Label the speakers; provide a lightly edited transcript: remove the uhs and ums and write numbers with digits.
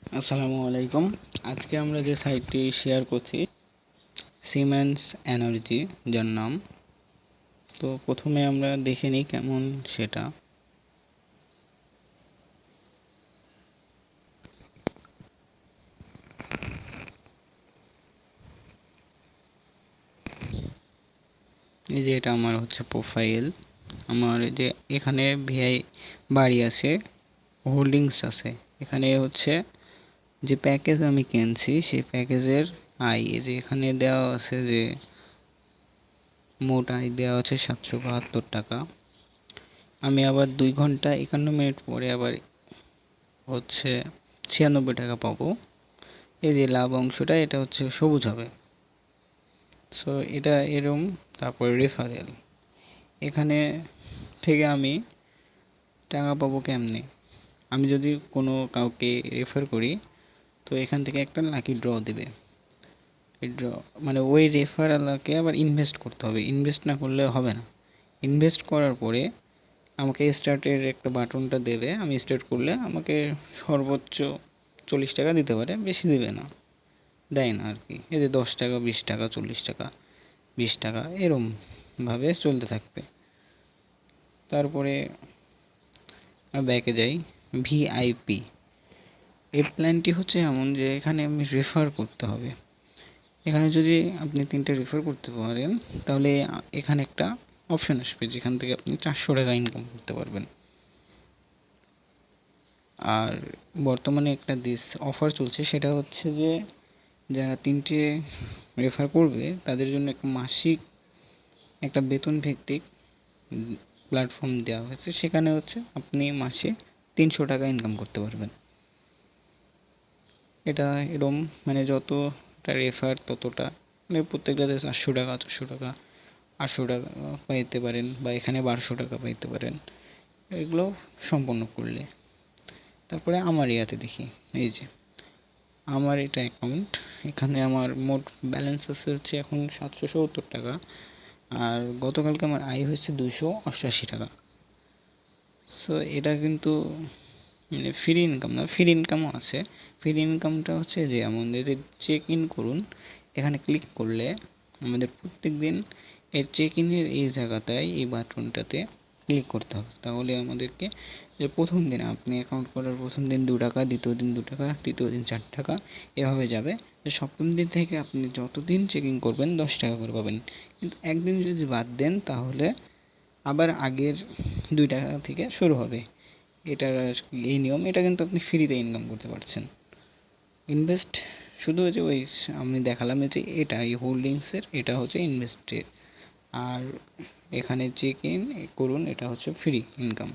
Speaker 1: আসসালামু আলাইকুম। আজকে আমরা যে সাইটটি শেয়ার করছি সিমেন্স এনার্জি, যার নাম। তো প্রথমে আমরা দেখে নিই কেমন সেটা। এই যে এটা আমার হচ্ছে প্রোফাইল। আমার এই যে এখানে ভিআই বাড়ি আছে, হোল্ডিংস আছে। এখানে হচ্ছে যে প্যাকেজ আমি কিনছি সেই প্যাকেজের আয় এই যে এখানে দেওয়া আছে, যে মোট আয় দেওয়া আছে 772 টাকা। আমি আবার 2 ঘন্টা 51 মিনিট পরে আবার হচ্ছে 96 টাকা পাবো। এই যে লাভ অংশটা এটা হচ্ছে সবুজ হবে। সো এটা এরম। তারপর রেফারেল, এখানে থেকে আমি টাকা পাবো কেমনে? আমি যদি কোনো কাউকে রেফার করি তো এখান থেকে একটা লাকি ড্র দেবে। এই ড্র মানে ওই রেফারেলকে আবার ইনভেস্ট করতে হবে, ইনভেস্ট না করলে হবে না। ইনভেস্ট করার পরে আমাকে স্টার্টের একটা বাটনটা দেবে, আমি স্টার্ট করলে আমাকে সর্বোচ্চ 40 টাকা দিতে পারে, বেশি দিবে না, দেয় না আর কি। এই যে 10 টাকা, 20 টাকা, 40 টাকা, 20 টাকা এরমভাবে চলতে থাকবে। তারপরে ব্যাকে যাই। ভিআইপি এই প্ল্যানটি হচ্ছে এমন যে এখানে আমি রেফার করতে হবে। এখানে যদি আপনি 3টে রেফার করতে পারেন তাহলে এখানে একটা অপশন আসবে যেখান থেকে আপনি 400 টাকা ইনকাম করতে পারবেন। আর বর্তমানে একটা অফার চলছে, সেটা হচ্ছে যে যারা 3টে রেফার করবে তাদের জন্য একটা মাসিক একটা বেতন ভিত্তিক প্ল্যাটফর্ম দেওয়া হয়েছে। সেখানে হচ্ছে আপনি মাসে 300 টাকা ইনকাম করতে পারবেন। এটা এরম মানে যতটা রেফার ততটা, মানে প্রত্যেকটাতে 400 টাকা, 400 টাকা, 800 টাকা পাইতে পারেন, বা এখানে 1200 টাকা পাইতে পারেন এগুলো সম্পন্ন করলে। তারপরে আমার ইয়াতে দেখি, এই যে আমার এটা অ্যাকাউন্ট, এখানে আমার মোট ব্যালেন্স আছে হচ্ছে এখন 770 টাকা। আর গতকালকে আমার আয় হয়েছে 288 টাকা। সো এটা কিন্তু মানে ফ্রি ইনকাম না, ফ্রি ইনকামও আছে। ফ্রি ইনকামটা হচ্ছে যে এমন, যদি চেক ইন করুন এখানে ক্লিক করলে আমাদের প্রত্যেক দিন এই চেক ইনের এই জায়গাটায় এই বাটনটাতে ক্লিক করতে হবে। তাহলে আমাদেরকে যে প্রথম দিন আপনি অ্যাকাউন্ট করার প্রথম দিন 2 টাকা, দ্বিতীয় দিন 2 টাকা, তৃতীয় দিন 4 টাকা, এভাবে যাবে। যে সপ্তম দিন থেকে আপনি যতদিন চেকিং করবেন 10 টাকা করে পাবেন। কিন্তু একদিন যদি বাদ দেন তাহলে আবার আগের 2 টাকা থেকে শুরু হবে। এটার এই নিয়ম। এটা কিন্তু আপনি ফ্রিতে ইনকাম করতে পারছেন। ইনভেস্ট শুধু যে ওই আমি দেখালাম যে এটা এই হোল্ডিংসের, এটা হচ্ছে ইনভেস্টের। আর এখানে চেক ইন করুন, এটা হচ্ছে ফ্রি ইনকাম।